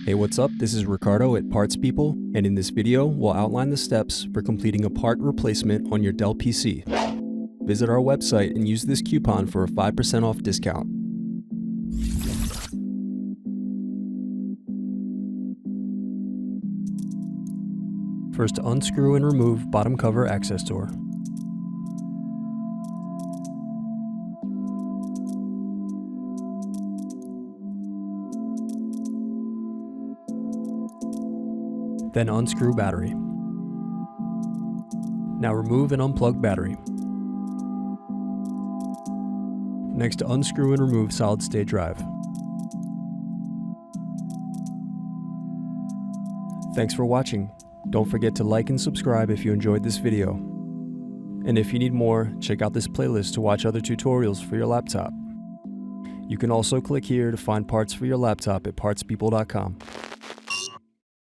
Hey, what's up? This is Ricardo at Parts People, and in this video, we'll outline the steps for completing a part replacement on your Dell PC. Visit our website and use this coupon for a 5% off discount. First, unscrew and remove bottom cover access door. Then unscrew battery. Now remove and unplug battery. Next, unscrew and remove solid state drive. Thanks for watching. Don't forget to like and subscribe if you enjoyed this video. And if you need more, check out this playlist to watch other tutorials for your laptop. You can also click here to find parts for your laptop at partspeople.com.